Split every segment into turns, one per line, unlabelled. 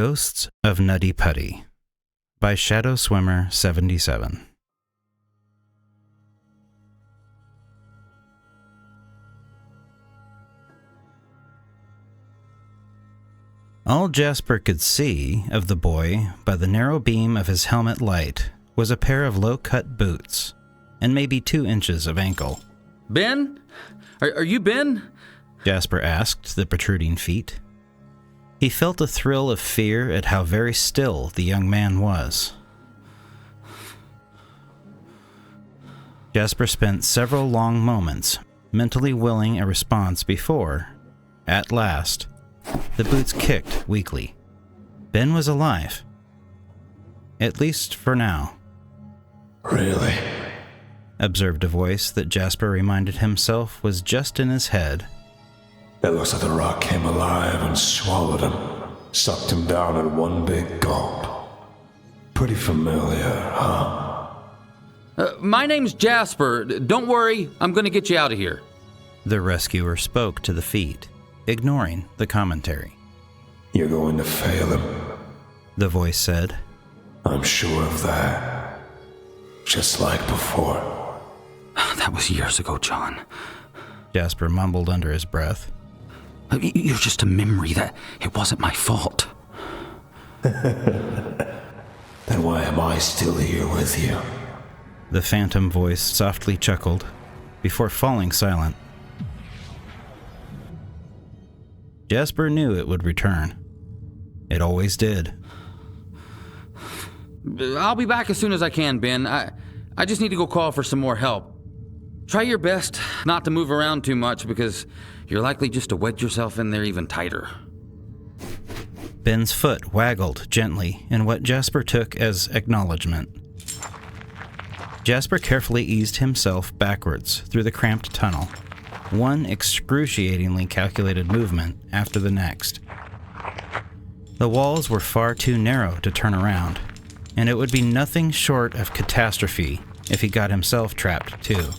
Ghosts of Nutty Putty by Shadow Swimmer 77. All Jasper could see of the boy by the narrow beam of his helmet light was a pair of low-cut boots and maybe 2 inches of ankle.
Ben? Are you Ben?
Jasper asked the protruding feet. He felt a thrill of fear at how very still the young man was. Jasper spent several long moments mentally willing a response before, at last, the boots kicked weakly. Ben was alive. At least for now.
Really?
Observed a voice that Jasper reminded himself was just in his head.
It looks like the rock came alive and swallowed him, sucked him down in one big gulp. Pretty familiar, huh?
My name's Jasper. Don't worry, I'm gonna get you out of here.
The rescuer spoke to the feet, ignoring the commentary.
You're going to fail him,
the voice said.
I'm sure of that. Just like before.
That was years ago, John.
Jasper mumbled under his breath.
You're just a memory. That it wasn't my fault.
Then why am I still here with you?
The phantom voice softly chuckled before falling silent. Jasper knew it would return. It always did.
I'll be back as soon as I can, Ben. I just need to go call for some more help. Try your best not to move around too much because you're likely just to wedge yourself in there even tighter.
Ben's foot waggled gently in what Jasper took as acknowledgement. Jasper carefully eased himself backwards through the cramped tunnel, one excruciatingly calculated movement after the next. The walls were far too narrow to turn around, and it would be nothing short of catastrophe if he got himself trapped too.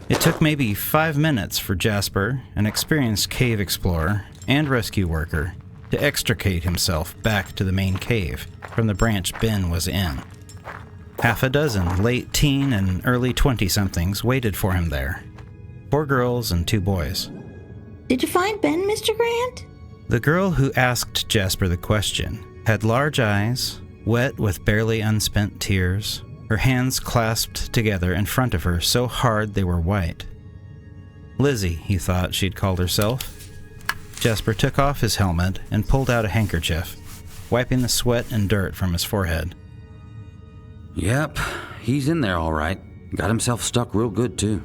It took maybe 5 minutes for Jasper, an experienced cave explorer and rescue worker, to extricate himself back to the main cave from the branch Ben was in. Half a dozen late teen and early 20-somethings waited for him there. 4 girls and 2 boys.
Did you find Ben, Mr. Grant?
The girl who asked Jasper the question had large eyes, wet with barely unspent tears, her hands clasped together in front of her so hard they were white. Lizzie, he thought she'd called herself. Jasper took off his helmet and pulled out a handkerchief, wiping the sweat and dirt from his forehead.
Yep, he's in there all right. Got himself stuck real good, too.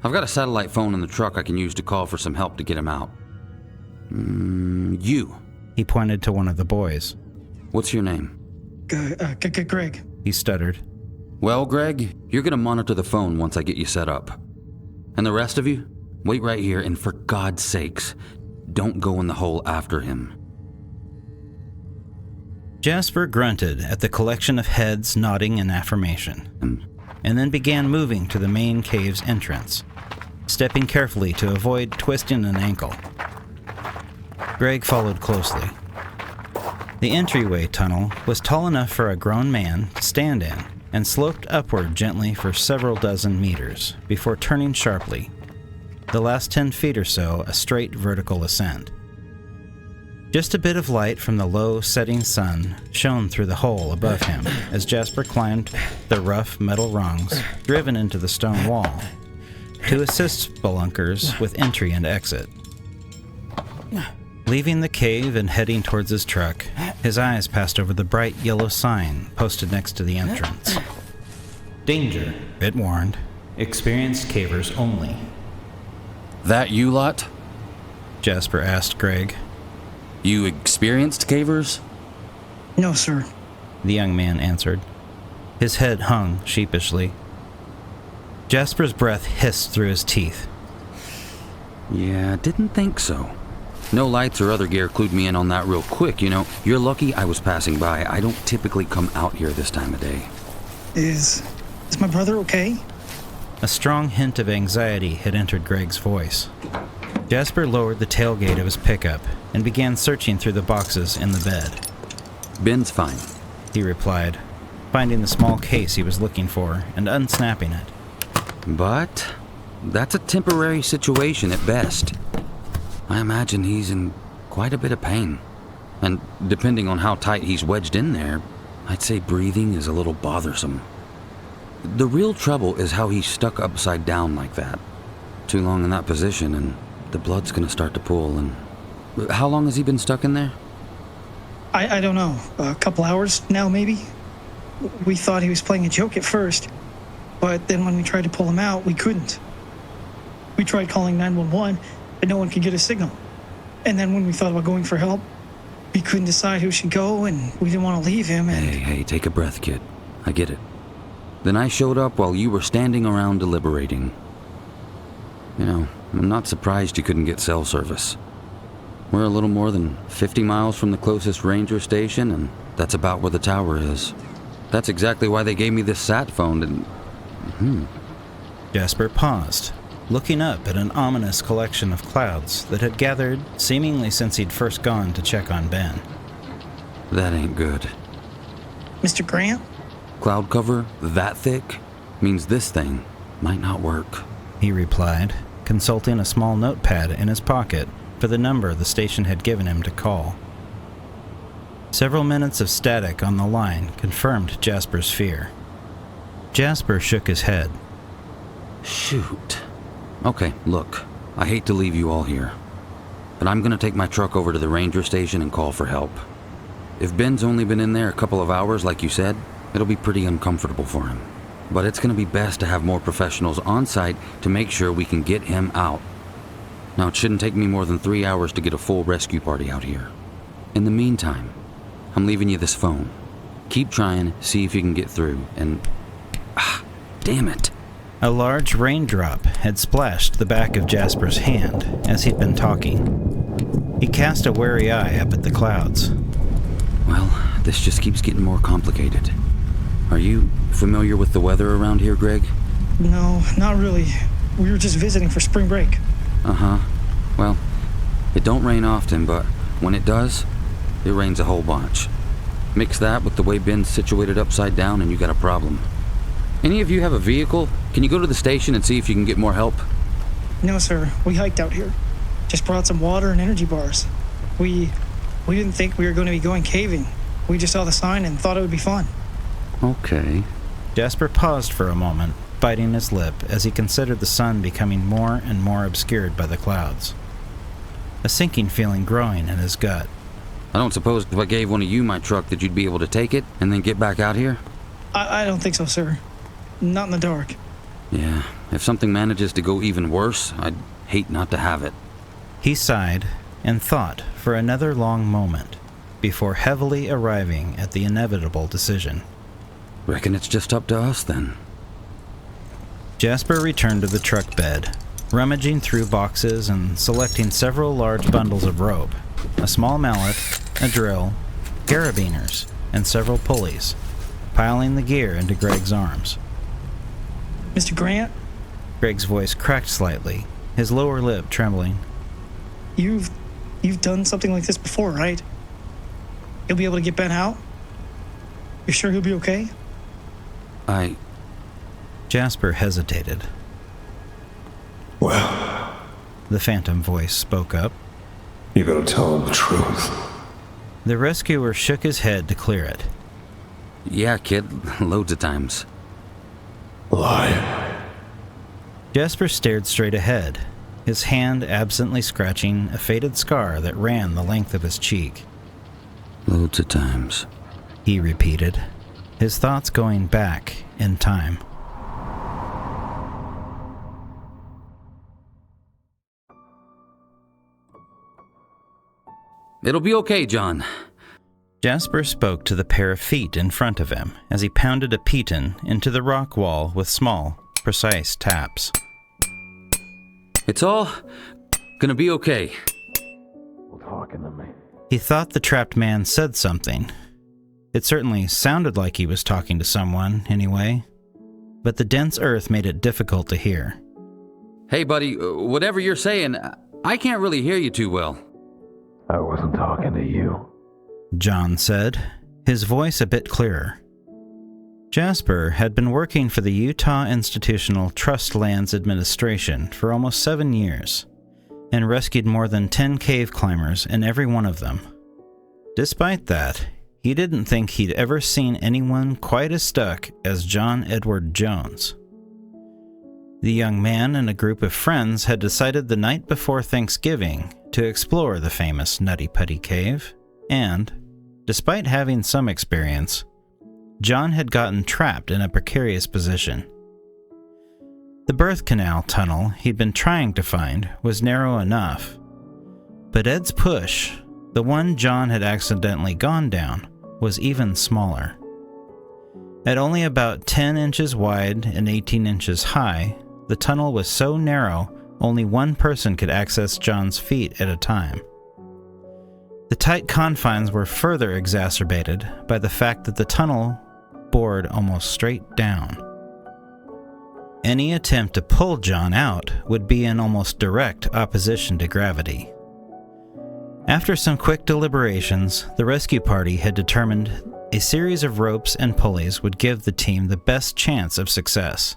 I've got a satellite phone in the truck I can use to call for some help to get him out. You.
He pointed to one of the boys.
What's your name?
Greg.
He stuttered.
Well, Greg, you're gonna monitor the phone once I get you set up. And the rest of you, wait right here, and for God's sakes, don't go in the hole after him.
Jasper grunted at the collection of heads nodding in affirmation, and then began moving to the main cave's entrance, stepping carefully to avoid twisting an ankle. Greg followed closely. The entryway tunnel was tall enough for a grown man to stand in and sloped upward gently for several dozen meters before turning sharply, the last 10 feet or so a straight vertical ascent. Just a bit of light from the low setting sun shone through the hole above him as Jasper climbed the rough metal rungs driven into the stone wall to assist spelunkers with entry and exit. Leaving the cave and heading towards his truck, his eyes passed over the bright yellow sign posted next to the entrance. Danger, it warned. Experienced cavers only.
That you lot?
Jasper asked Greg.
You experienced cavers?
No, sir.
The young man answered. His head hung sheepishly. Jasper's breath hissed through his teeth.
Yeah, didn't think so. No lights or other gear clued me in on that real quick, you know. You're lucky I was passing by. I don't typically come out here this time of day.
Is my brother okay?
A strong hint of anxiety had entered Greg's voice. Jasper lowered the tailgate of his pickup and began searching through the boxes in the bed.
Ben's fine.
He replied, finding the small case he was looking for and unsnapping it.
But that's a temporary situation at best. I imagine he's in quite a bit of pain. And depending on how tight he's wedged in there, I'd say breathing is a little bothersome. The real trouble is how he's stuck upside down like that. Too long in that position and the blood's gonna start to pool. And how long has he been stuck in there?
I don't know. A couple hours now, maybe? We thought he was playing a joke at first, but then when we tried to pull him out, we couldn't. We tried calling 911, but no one could get a signal. And then when we thought about going for help, we couldn't decide who should go, and we didn't want to leave him, and...
Hey, take a breath, kid. I get it. Then I showed up while you were standing around deliberating. You know, I'm not surprised you couldn't get cell service. We're a little more than 50 miles from the closest ranger station, and that's about where the tower is. That's exactly why they gave me this sat phone, and...
Jasper paused, looking up at an ominous collection of clouds that had gathered seemingly since he'd first gone to check on Ben.
That ain't good.
Mr. Grant?
Cloud cover that thick means this thing might not work,
he replied, consulting a small notepad in his pocket for the number the station had given him to call. Several minutes of static on the line confirmed Jasper's fear. Jasper shook his head.
Shoot. Okay, look, I hate to leave you all here, but I'm gonna take my truck over to the ranger station and call for help. If Ben's only been in there a couple of hours, like you said, it'll be pretty uncomfortable for him. But it's gonna be best to have more professionals on site to make sure we can get him out. Now, it shouldn't take me more than 3 hours to get a full rescue party out here. In the meantime, I'm leaving you this phone. Keep trying, see if you can get through, and... damn it.
A large raindrop had splashed the back of Jasper's hand as he'd been talking. He cast a wary eye up at the clouds.
Well, this just keeps getting more complicated. Are you familiar with the weather around here, Greg?
No, not really. We were just visiting for spring break.
Uh-huh. Well, it don't rain often, but when it does, it rains a whole bunch. Mix that with the way Ben's situated upside down and you got a problem. Any of you have a vehicle? Can you go to the station and see if you can get more help?
No, sir. We hiked out here. Just brought some water and energy bars. We didn't think we were going to be going caving. We just saw the sign and thought it would be fun.
Okay.
Jasper paused for a moment, biting his lip as he considered the sun becoming more and more obscured by the clouds. A sinking feeling growing in his gut.
I don't suppose if I gave one of you my truck that you'd be able to take it and then get back out here?
I don't think so, sir. Not in the dark.
Yeah, if something manages to go even worse, I'd hate not to have it.
He sighed and thought for another long moment before heavily arriving at the inevitable decision.
Reckon it's just up to us then.
Jasper returned to the truck bed, rummaging through boxes and selecting several large bundles of rope, a small mallet, a drill, carabiners, and several pulleys, piling the gear into Greg's arms.
Mr. Grant?
Greg's voice cracked slightly, his lower lip trembling.
You've done something like this before, right? You'll be able to get Ben out? You're sure he'll be okay?
Jasper hesitated.
Well,
The phantom voice spoke up.
you gotta tell him the truth.
The rescuer shook his head to clear it.
Yeah, kid, loads of times.
Lie.
Jasper stared straight ahead, his hand absently scratching a faded scar that ran the length of his cheek.
Loads of times.
He repeated, his thoughts going back in time.
It'll be okay, John.
Jasper spoke to the pair of feet in front of him as he pounded a piton into the rock wall with small, precise taps.
It's all gonna be okay.
Talking to me.
He thought the trapped man said something. It certainly sounded like he was talking to someone, anyway, but the dense earth made it difficult to hear.
Hey, buddy, whatever you're saying, I can't really hear you too well.
I wasn't talking to you.
John said, his voice a bit clearer. Jasper had been working for the Utah Institutional Trust Lands Administration for almost 7 years, and rescued more than 10 cave climbers in every one of them. Despite that, he didn't think he'd ever seen anyone quite as stuck as John Edward Jones. The young man and a group of friends had decided the night before Thanksgiving to explore the famous Nutty Putty cave, and, despite having some experience, John had gotten trapped in a precarious position. The birth canal tunnel he'd been trying to find was narrow enough, but Ed's push, the one John had accidentally gone down, was even smaller. At only about 10 inches wide and 18 inches high, the tunnel was so narrow only one person could access John's feet at a time. The tight confines were further exacerbated by the fact that the tunnel bored almost straight down. Any attempt to pull John out would be in almost direct opposition to gravity. After some quick deliberations, the rescue party had determined a series of ropes and pulleys would give the team the best chance of success.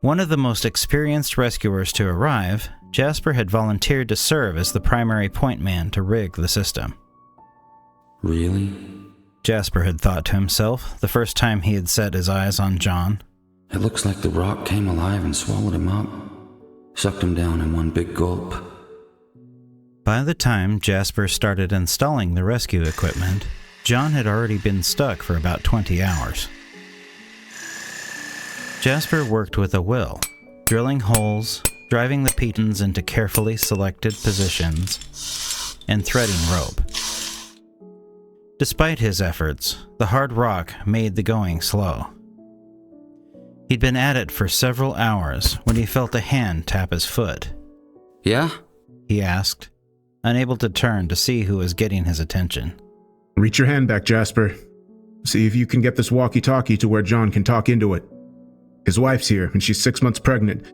One of the most experienced rescuers to arrive, Jasper had volunteered to serve as the primary point man to rig the system.
Really?
Jasper had thought to himself the first time he had set his eyes on John.
It looks like the rock came alive and swallowed him up. Sucked him down in one big gulp.
By the time Jasper started installing the rescue equipment, John had already been stuck for about 20 hours. Jasper worked with a will, drilling holes, driving the pitons into carefully selected positions, and threading rope. Despite his efforts, the hard rock made the going slow. He'd been at it for several hours when he felt a hand tap his foot.
Yeah?
He asked, unable to turn to see who was getting his attention.
Reach your hand back, Jasper. See if you can get this walkie-talkie to where John can talk into it. His wife's here, and she's 6 months pregnant.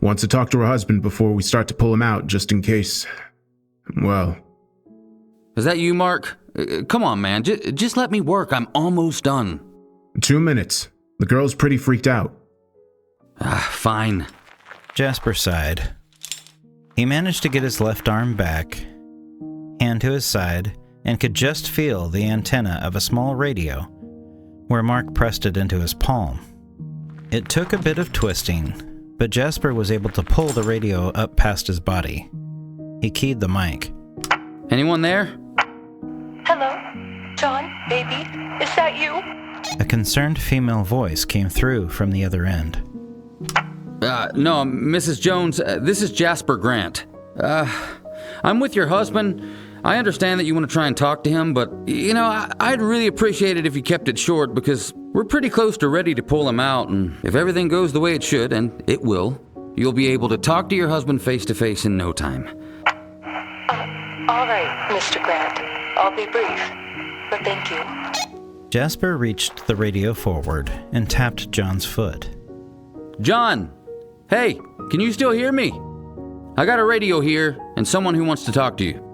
Wants to talk to her husband before we start to pull him out, just in case. Well...
Is that you, Mark? Come on, man. Just let me work. I'm almost done.
2 minutes. The girl's pretty freaked out.
Fine.
Jasper sighed. He managed to get his left arm back, hand to his side, and could just feel the antenna of a small radio, where Mark pressed it into his palm. It took a bit of twisting, but Jasper was able to pull the radio up past his body. He keyed the mic.
Anyone there?
Hello? John, baby, is that you?
A concerned female voice came through from the other end.
No, Mrs. Jones, this is Jasper Grant. I'm with your husband. I understand that you want to try and talk to him, but, I'd really appreciate it if you kept it short because we're pretty close to ready to pull him out, and if everything goes the way it should, and it will, you'll be able to talk to your husband face to face in no time.
All right, Mr. Grant. I'll be brief, but thank you.
Jasper reached the radio forward and tapped John's foot.
John! Hey, can you still hear me? I got a radio here and someone who wants to talk to you.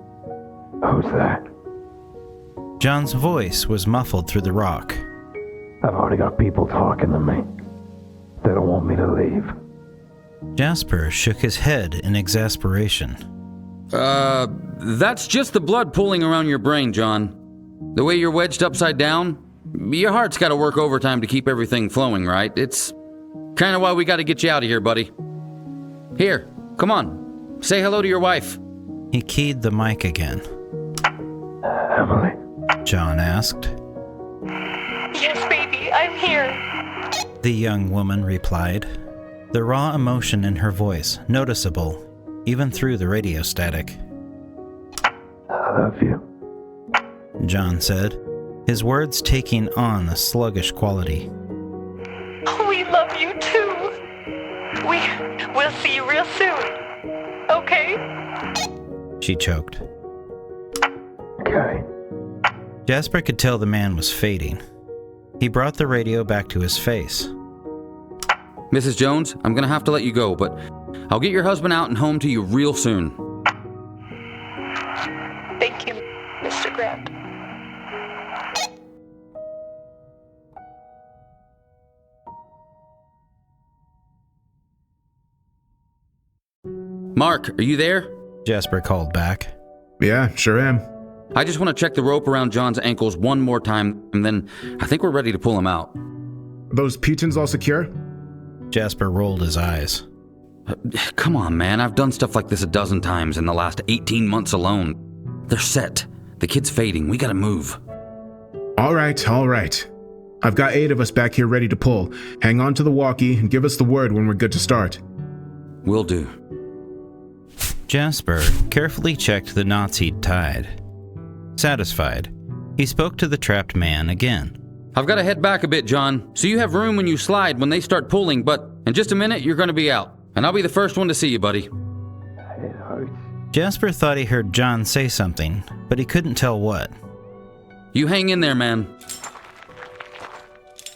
Who's that?
John's voice was muffled through the rock.
I've already got people talking to me. They don't want me to leave.
Jasper shook his head in exasperation.
That's just the blood pooling around your brain, John. The way you're wedged upside down, your heart's got to work overtime to keep everything flowing, right? It's kind of why we got to get you out of here, buddy. Here, come on. Say hello to your wife.
He keyed the mic again.
Emily?
John asked.
Yes, baby, I'm here.
The young woman replied, the raw emotion in her voice noticeable even through the radio static.
I love you.
John said, his words taking on a sluggish quality.
We love you too. We'll see you real soon. Okay?
She choked.
Okay.
Jasper could tell the man was fading. He brought the radio back to his face.
Mrs. Jones, I'm gonna have to let you go, but I'll get your husband out and home to you real soon.
Thank you, Mr. Grant.
Mark, are you there?
Jasper called back.
Yeah, sure am.
I just want to check the rope around John's ankles one more time, and then I think we're ready to pull him out.
Are those pitons all secure?
Jasper rolled his eyes.
Come on, man. I've done stuff like this a dozen times in the last 18 months alone. They're set. The kid's fading. We gotta move.
All right. I've got 8 of us back here ready to pull. Hang on to the walkie and give us the word when we're good to start.
Will do.
Jasper carefully checked the knots he'd tied. Satisfied, he spoke to the trapped man again.
I've got to head back a bit, John, so you have room when you slide when they start pulling, but in just a minute, you're going to be out. And I'll be the first one to see you, buddy.
It hurts.
Jasper thought he heard John say something, but he couldn't tell what.
You hang in there, man.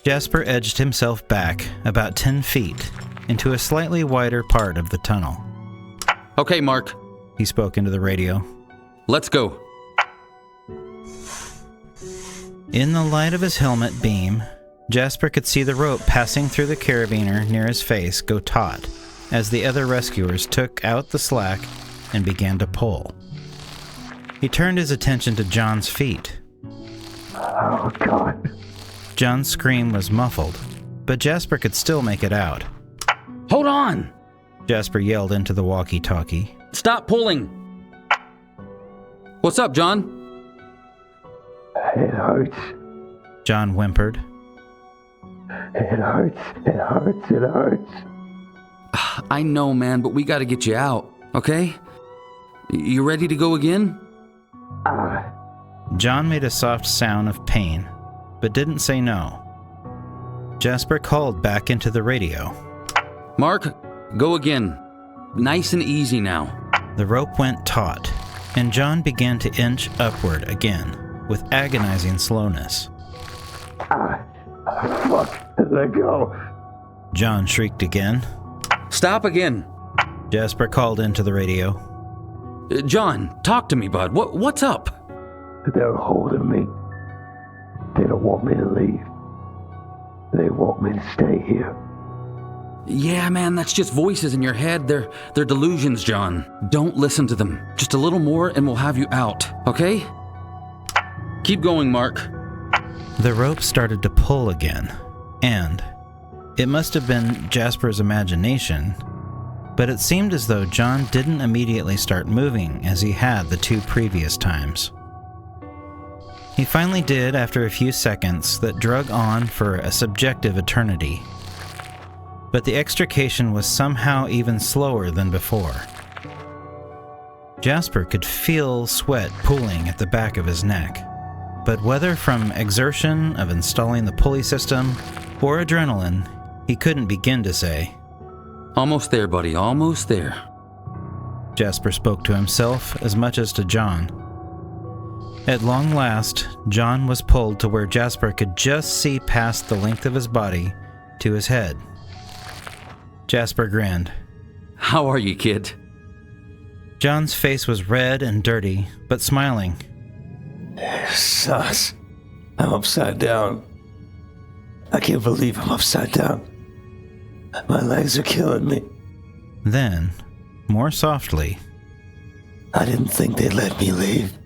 Jasper edged himself back about 10 feet into a slightly wider part of the tunnel.
Okay, Mark.
He spoke into the radio.
Let's go.
In the light of his helmet beam, Jasper could see the rope passing through the carabiner near his face go taut as the other rescuers took out the slack and began to pull. He turned his attention to John's feet.
Oh, God.
John's scream was muffled, but Jasper could still make it out.
Hold on!
Jasper yelled into the walkie-talkie.
Stop pulling! What's up, John?
It hurts.
John whimpered.
It hurts. It hurts. It hurts.
I know, man, but we gotta get you out, okay? You ready to go again?
John made a soft sound of pain, but didn't say no. Jasper called back into the radio.
Mark, go again. Nice and easy now.
The rope went taut, and John began to inch upward again, with agonizing slowness.
Fuck. Let go.
John shrieked again.
Stop again.
Jasper called into the radio.
John, talk to me, bud. What's up?
They're holding me. They don't want me to leave. They want me to stay here.
Yeah, man, that's just voices in your head. They're delusions, John. Don't listen to them. Just a little more and we'll have you out, okay? Keep going, Mark.
The rope started to pull again, and it must have been Jasper's imagination, but it seemed as though John didn't immediately start moving as he had the 2 previous times. He finally did after a few seconds that drug on for a subjective eternity. But the extrication was somehow even slower than before. Jasper could feel sweat pooling at the back of his neck, but whether from exertion of installing the pulley system or adrenaline, he couldn't begin to say.
Almost there, buddy, almost there.
Jasper spoke to himself as much as to John. At long last, John was pulled to where Jasper could just see past the length of his body to his head. Jasper grinned.
How are you, kid?
John's face was red and dirty, but smiling.
Sus. I'm upside down. I can't believe I'm upside down. My legs are killing me.
Then, more softly,
I didn't think they'd let me leave.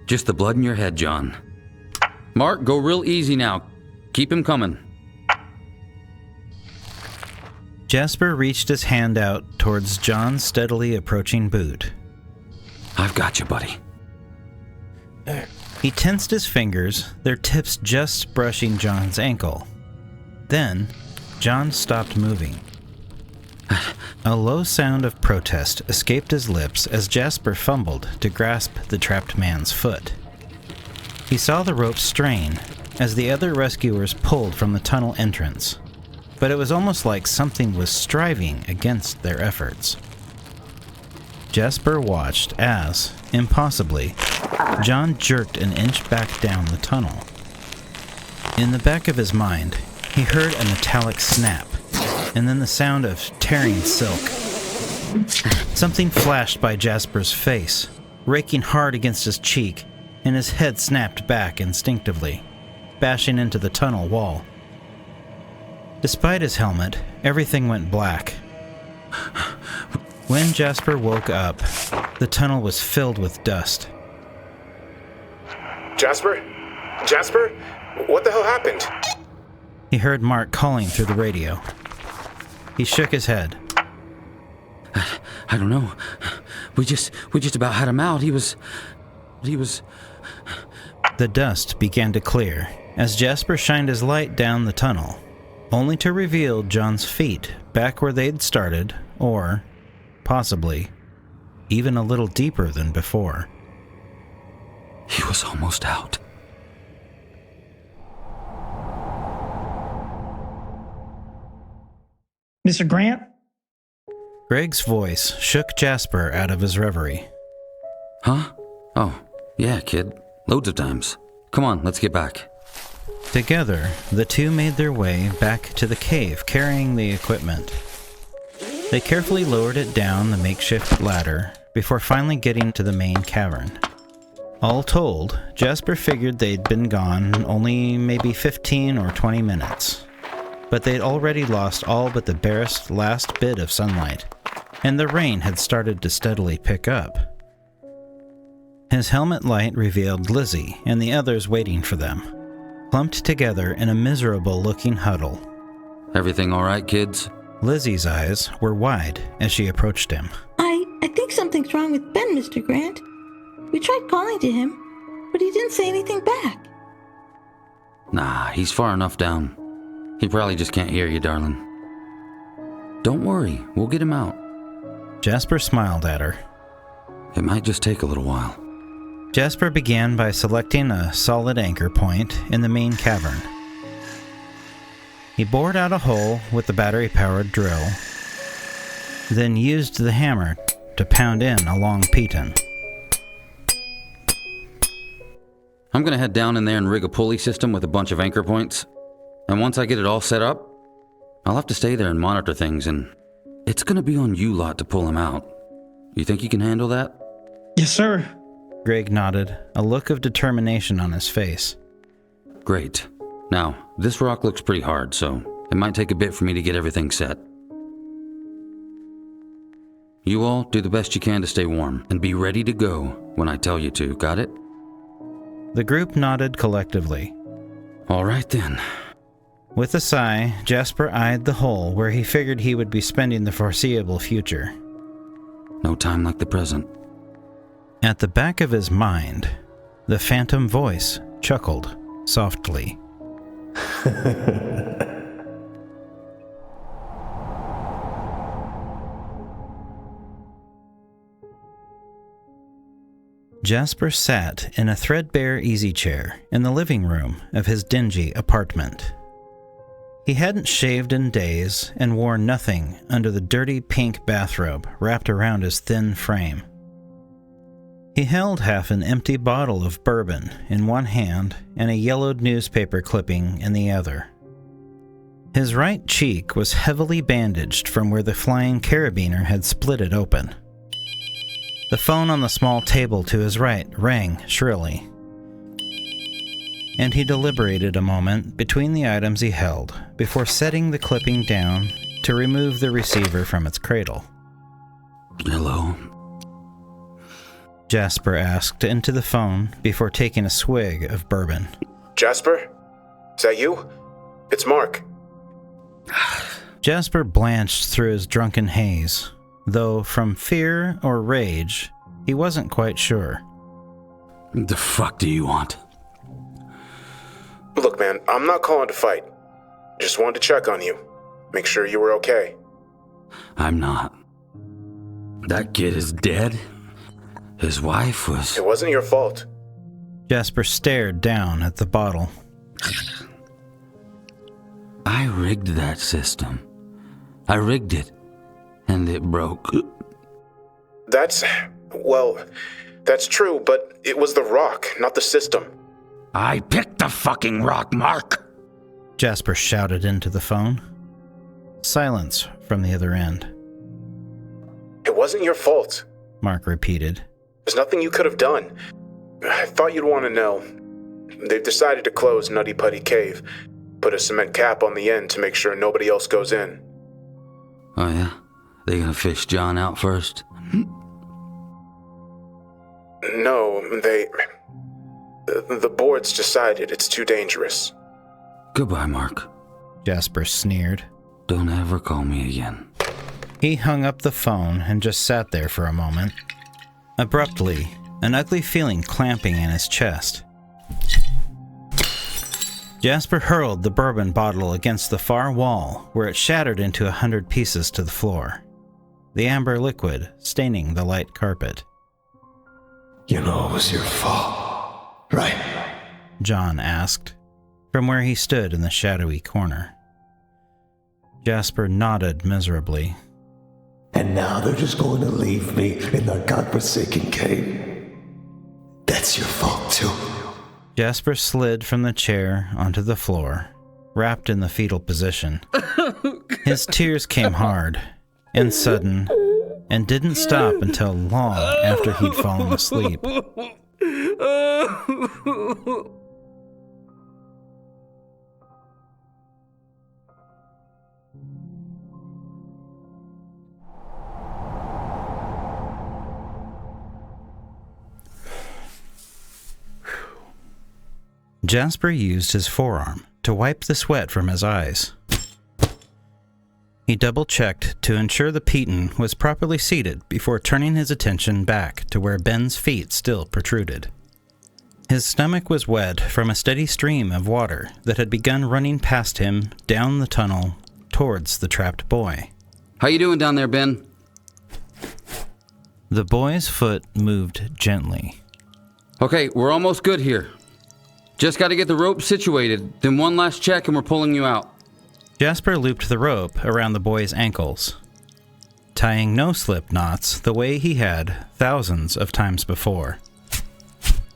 Just the blood in your head, John. Mark, go real easy now. Keep him coming.
Jasper reached his hand out towards John's steadily approaching boot.
I've got you, buddy.
He tensed his fingers, their tips just brushing John's ankle. Then, John stopped moving. A low sound of protest escaped his lips as Jasper fumbled to grasp the trapped man's foot. He saw the rope strain as the other rescuers pulled from the tunnel entrance, but it was almost like something was striving against their efforts. Jasper watched as, impossibly, John jerked an inch back down the tunnel. In the back of his mind, he heard a metallic snap, and then the sound of tearing silk, Something flashed by Jasper's face, raking hard against his cheek, and his head snapped back instinctively, bashing into the tunnel wall. Despite his helmet, everything went black. When Jasper woke up, the tunnel was filled with dust.
Jasper? Jasper? What the hell happened?
He heard Mark calling through the radio. He shook his head.
I don't know. We just about had him out. He was...
The dust began to clear as Jasper shined his light down the tunnel, only to reveal John's feet back where they'd started, or, possibly, even a little deeper than before.
He was almost out.
Mr. Grant?
Greg's voice shook Jasper out of his reverie.
Huh? Oh, yeah, kid. Loads of times. Come on, let's get back.
Together, the two made their way back to the cave carrying the equipment. They carefully lowered it down the makeshift ladder before finally getting to the main cavern. All told, Jasper figured they'd been gone only maybe 15 or 20 minutes. But they'd already lost all but the barest last bit of sunlight, and the rain had started to steadily pick up. His helmet light revealed Lizzie and the others waiting for them, clumped together in a miserable-looking huddle.
Everything all right, kids?
Lizzie's eyes were wide as she approached him.
I think something's wrong with Ben, Mr. Grant. We tried calling to him, but he didn't say anything back.
Nah, he's far enough down. He probably just can't hear you, darling. Don't worry, we'll get him out.
Jasper smiled at her.
It might just take a little while.
Jasper began by selecting a solid anchor point in the main cavern. He bored out a hole with the battery-powered drill, then used the hammer to pound in a long piton.
I'm gonna head down in there and rig a pulley system with a bunch of anchor points. And once I get it all set up, I'll have to stay there and monitor things, and it's gonna be on you lot to pull him out. You think you can handle that?
Yes, sir.
Greg nodded, a look of determination on his face.
Great. Now, this rock looks pretty hard, so it might take a bit for me to get everything set. You all do the best you can to stay warm, and be ready to go when I tell you to, got it?
The group nodded collectively.
All right then.
With a sigh, Jasper eyed the hole where he figured he would be spending the foreseeable future.
No time like the present.
At the back of his mind, the phantom voice chuckled softly. Jasper sat in a threadbare easy chair in the living room of his dingy apartment. He hadn't shaved in days and wore nothing under the dirty pink bathrobe wrapped around his thin frame. He held half an empty bottle of bourbon in one hand and a yellowed newspaper clipping in the other. His right cheek was heavily bandaged from where the flying carabiner had split it open. The phone on the small table to his right rang shrilly, and he deliberated a moment between the items he held before setting the clipping down to remove the receiver from its cradle.
Hello?
Jasper asked into the phone before taking a swig of bourbon.
Jasper? Is that you? It's Mark.
Jasper blanched through his drunken haze, though from fear or rage, he wasn't quite sure.
The fuck do you want?
Look, man, I'm not calling to fight. Just wanted to check on you. Make sure you were okay.
I'm not. That kid is dead? His wife was...
It wasn't your fault.
Jasper stared down at the bottle.
I rigged that system. I rigged it, and it broke.
That's true, but it was the rock, not the system.
I picked the fucking rock, Mark!
Jasper shouted into the phone. Silence from the other end.
wasn't your fault,"
Mark repeated.
"There's nothing you could have done. I thought you'd want to know. They've decided to close Nutty Putty Cave, put a cement cap on the end to make sure nobody else goes in."
Oh yeah? They gonna fish John out first?
"No, the board's decided it's too dangerous."
Goodbye, Mark.
Jasper sneered.
Don't ever call me again.
He hung up the phone and just sat there for a moment. Abruptly, an ugly feeling clamping in his chest. Jasper hurled the bourbon bottle against the far wall, where it shattered into 100 pieces to the floor, the amber liquid staining the light carpet.
"You know it was your fault, right?"
John asked, from where he stood in the shadowy corner. Jasper nodded miserably.
"And now they're just going to leave me in the godforsaken cave. That's your fault, too."
Jasper slid from the chair onto the floor, wrapped in the fetal position. His tears came hard and sudden, and didn't stop until long after he'd fallen asleep. Jasper used his forearm to wipe the sweat from his eyes. He double-checked to ensure the Peyton was properly seated before turning his attention back to where Ben's feet still protruded. His stomach was wet from a steady stream of water that had begun running past him down the tunnel towards the trapped boy.
How you doing down there, Ben?
The boy's foot moved gently.
Okay, we're almost good here. Just got to get the rope situated, then one last check and we're pulling you out.
Jasper looped the rope around the boy's ankles, tying no-slip knots the way he had thousands of times before.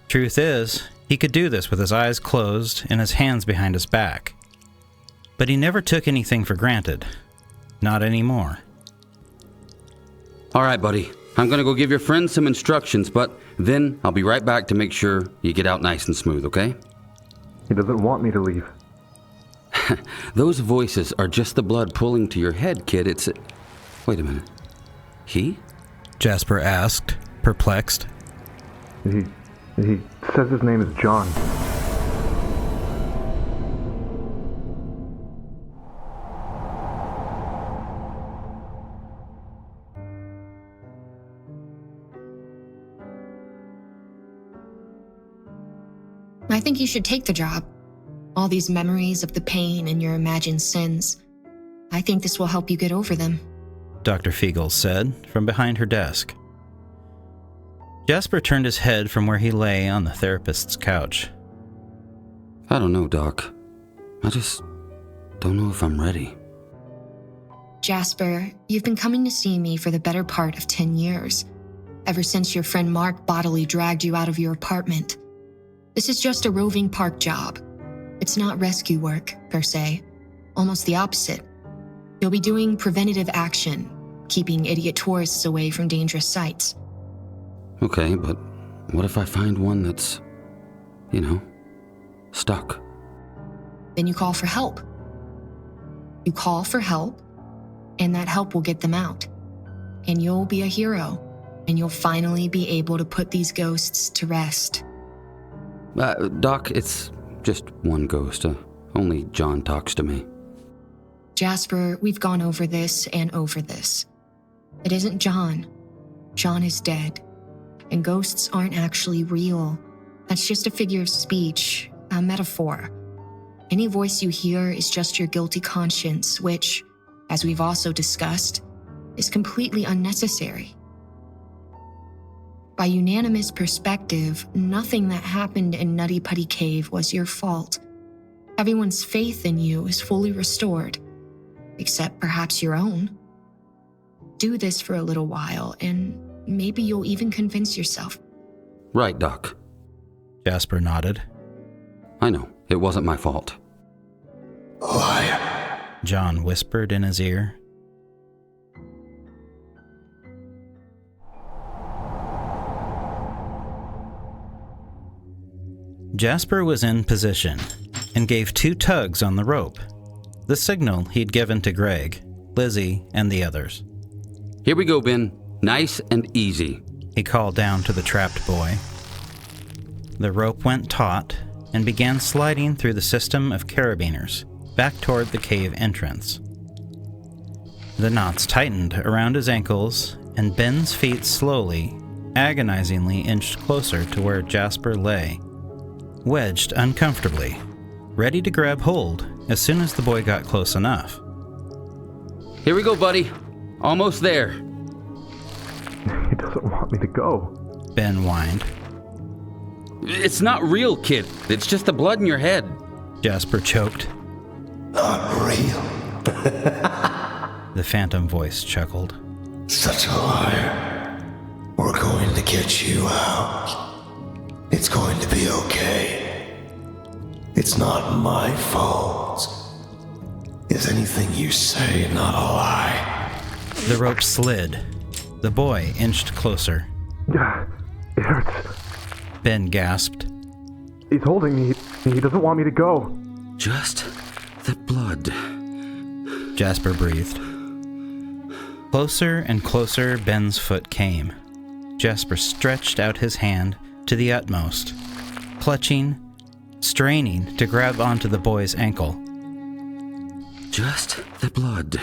Truth is, he could do this with his eyes closed and his hands behind his back. But he never took anything for granted. Not anymore.
All right, buddy. I'm going to go give your friend some instructions, but then I'll be right back to make sure you get out nice and smooth, okay?
He doesn't want me to leave.
Those voices are just the blood pulling to your head, kid. Wait a minute. He?
Jasper asked, perplexed.
He says his name is John.
I think you should take the job. All these memories of the pain and your imagined sins. I think this will help you get over them.
Dr. Fiegel said from behind her desk. Jasper turned his head from where he lay on the therapist's couch.
I don't know, Doc. I just don't know if I'm ready.
Jasper, you've been coming to see me for the better part of 10 years. Ever since your friend Mark bodily dragged you out of your apartment. This is just a roving park job. It's not rescue work, per se. Almost the opposite. You'll be doing preventative action, keeping idiot tourists away from dangerous sites.
Okay, but what if I find one that's, stuck?
Then you call for help. You call for help, and that help will get them out. And you'll be a hero, and you'll finally be able to put these ghosts to rest.
Doc, it's just one ghost. Only John talks to me.
Jasper, we've gone over this and over this. It isn't John. John is dead. And ghosts aren't actually real. That's just a figure of speech, a metaphor. Any voice you hear is just your guilty conscience, which, as we've also discussed, is completely unnecessary. By unanimous perspective, nothing that happened in Nutty Putty Cave was your fault. Everyone's faith in you is fully restored, except perhaps your own. Do this for a little while, and maybe you'll even convince yourself.
Right, Doc.
Jasper nodded.
I know, it wasn't my fault.
Liar.
John whispered in his ear. Jasper was in position and gave 2 tugs on the rope, the signal he'd given to Greg, Lizzie, and the others.
Here we go, Ben. Nice and easy.
He called down to the trapped boy. The rope went taut and began sliding through the system of carabiners back toward the cave entrance. The knots tightened around his ankles, and Ben's feet slowly, agonizingly inched closer to where Jasper lay, wedged uncomfortably, ready to grab hold as soon as the boy got close enough.
Here we go, buddy. Almost there.
He doesn't want me to go.
Ben whined.
It's not real, kid. It's just the blood in your head.
Jasper choked.
Not real.
The phantom voice chuckled.
Such a liar. We're going to get you out. It's going to be okay. It's not my fault. Is anything you say not a lie?
The rope slid. The boy inched closer.
It hurts.
Ben gasped.
He's holding me. He doesn't want me to go.
Just the blood.
Jasper breathed. Closer and closer Ben's foot came. Jasper stretched out his hand to the utmost, clutching, straining to grab onto the boy's ankle.
Just the blood.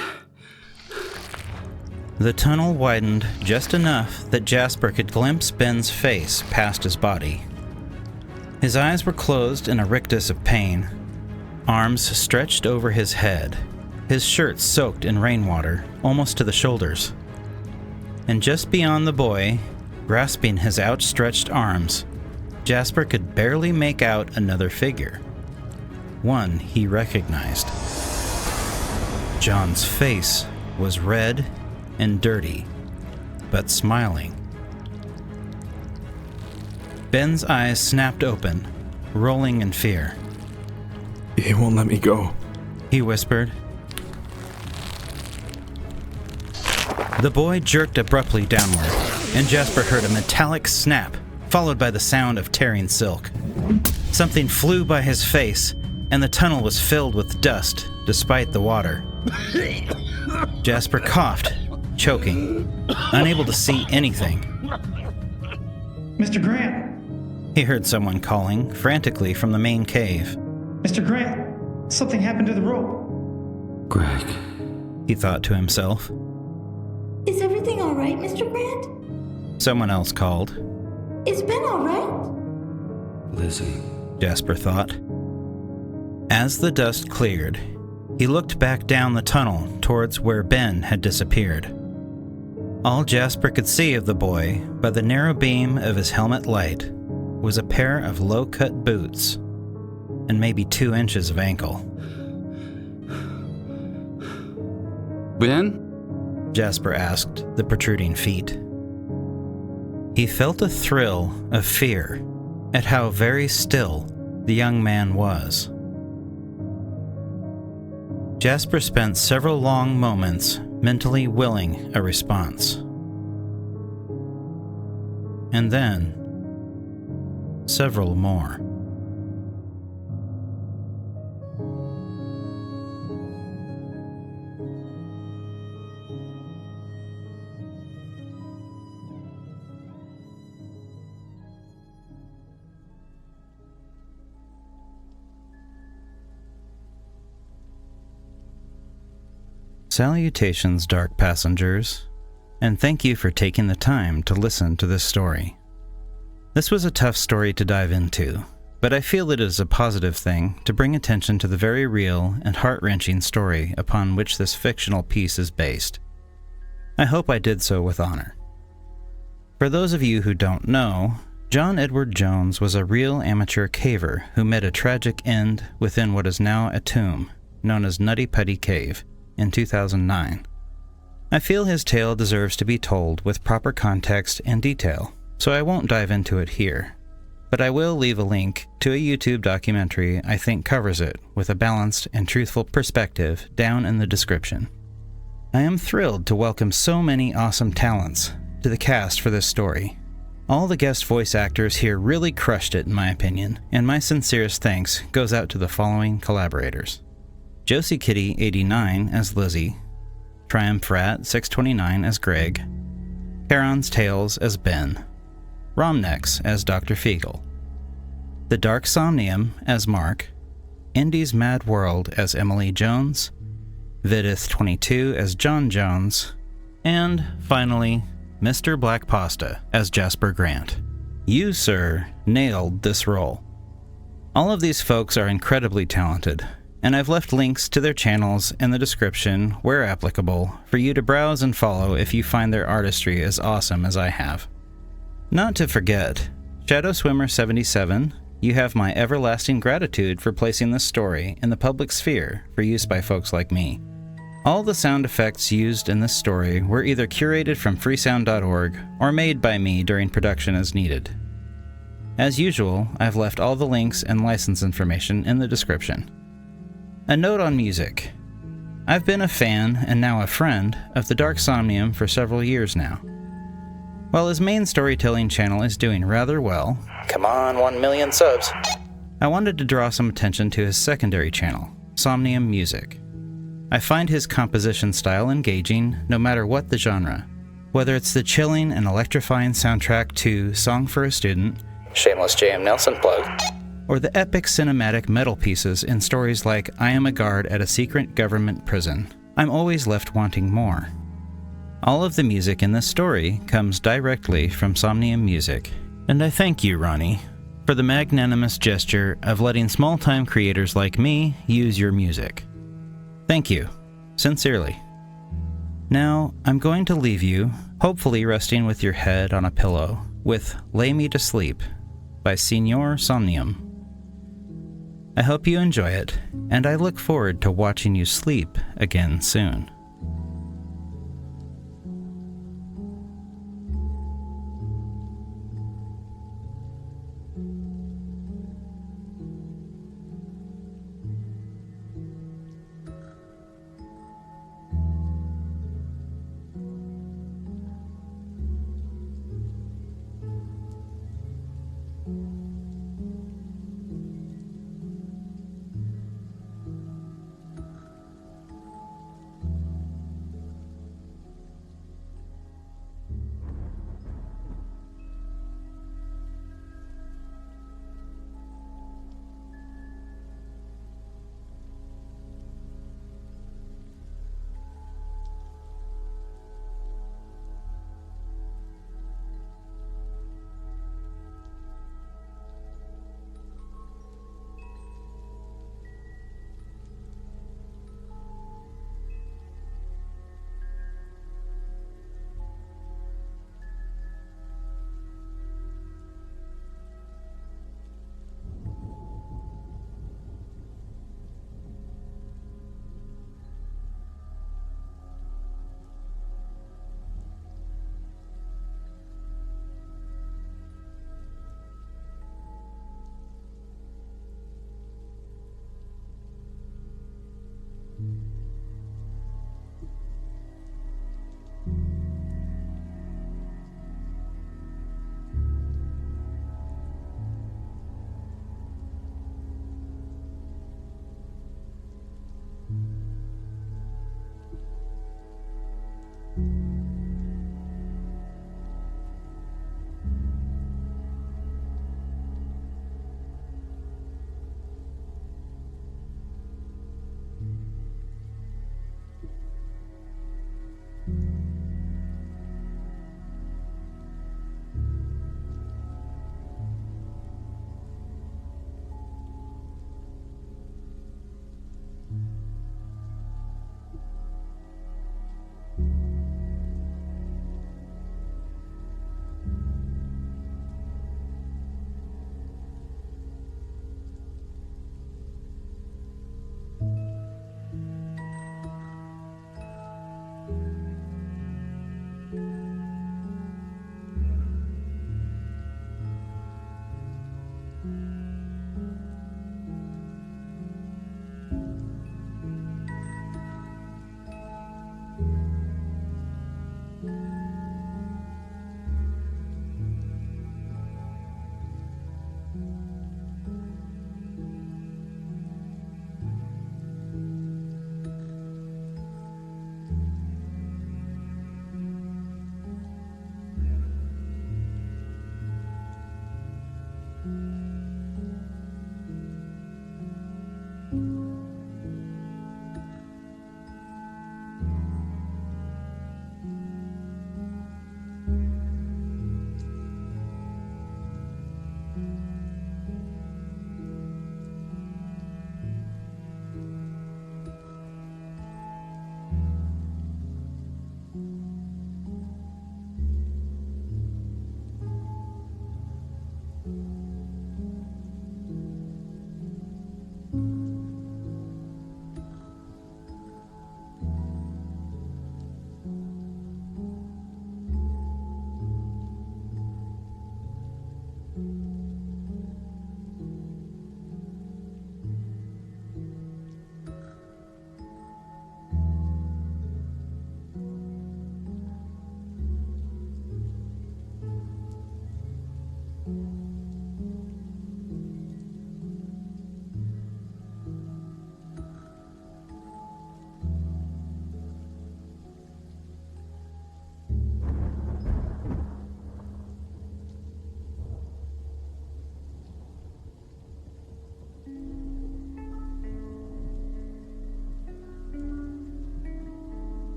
The tunnel widened just enough that Jasper could glimpse Ben's face past his body. His eyes were closed in a rictus of pain, arms stretched over his head, his shirt soaked in rainwater almost to the shoulders. And just beyond the boy, grasping his outstretched arms, Jasper could barely make out another figure. One he recognized. John's face was red and dirty, but smiling. Ben's eyes snapped open, rolling in fear.
He won't let me go.
He whispered. The boy jerked abruptly downward, and Jasper heard a metallic snap, followed by the sound of tearing silk. Something flew by his face, and the tunnel was filled with dust, despite the water. Jasper coughed, choking, unable to see anything.
Mr. Grant!
He heard someone calling frantically from the main cave.
Mr. Grant! Something happened to the rope.
Greg.
He thought to himself.
Is everything all right, Mr. Grant?
Someone else called.
Is Ben all right?
Lizzie.
Jasper thought. As the dust cleared, he looked back down the tunnel towards where Ben had disappeared. All Jasper could see of the boy, by the narrow beam of his helmet light, was a pair of low-cut boots and maybe 2 inches of ankle.
Ben?
Jasper asked the protruding feet. He felt a thrill of fear at how very still the young man was. Jasper spent several long moments mentally willing a response. And then, several more. Salutations, dark passengers, and thank you for taking the time to listen to this story. This was a tough story to dive into, but I feel it is a positive thing to bring attention to the very real and heart-wrenching story upon which this fictional piece is based. I hope I did so with honor. For those of you who don't know, John Edward Jones was a real amateur caver who met a tragic end within what is now a tomb, known as Nutty Putty Cave, in 2009. I feel his tale deserves to be told with proper context and detail, so I won't dive into it here, but I will leave a link to a YouTube documentary I think covers it with a balanced and truthful perspective down in the description. I am thrilled to welcome so many awesome talents to the cast for this story. All the guest voice actors here really crushed it in my opinion, and my sincerest thanks goes out to the following collaborators. Josie Kitty 89 as Lizzie, Triumph Rat 629 as Greg, Charon's Tales as Ben, Romnex as Dr. Fiegel, The Dark Somnium as Mark, Indy's Mad World as Emily Jones, Vidith 22 as John Jones, and finally, Mr. Black Pasta as Jasper Grant. You, sir, nailed this role. All of these folks are incredibly talented, and I've left links to their channels in the description, where applicable, for you to browse and follow if you find their artistry as awesome as I have. Not to forget, Shadow Swimmer 77, you have my everlasting gratitude for placing this story in the public sphere for use by folks like me. All the sound effects used in this story were either curated from freesound.org or made by me during production as needed. As usual, I've left all the links and license information in the description. A note on music. I've been a fan, and now a friend, of the Dark Somnium for several years now. While his main storytelling channel is doing rather well, come on 1 million subs, I wanted to draw some attention to his secondary channel, Somnium Music. I find his composition style engaging no matter what the genre, whether it's the chilling and electrifying soundtrack to Song for a Student, shameless J.M. Nelson plug, or the epic cinematic metal pieces in stories like I Am a Guard at a Secret Government Prison. I'm always left wanting more. All of the music in this story comes directly from Somnium Music, and I thank you, Ronnie, for the magnanimous gesture of letting small-time creators like me use your music. Thank you, sincerely. Now, I'm going to leave you, hopefully resting with your head on a pillow, with Lay Me to Sleep by Signor Somnium. I hope you enjoy it, and I look forward to watching you sleep again soon.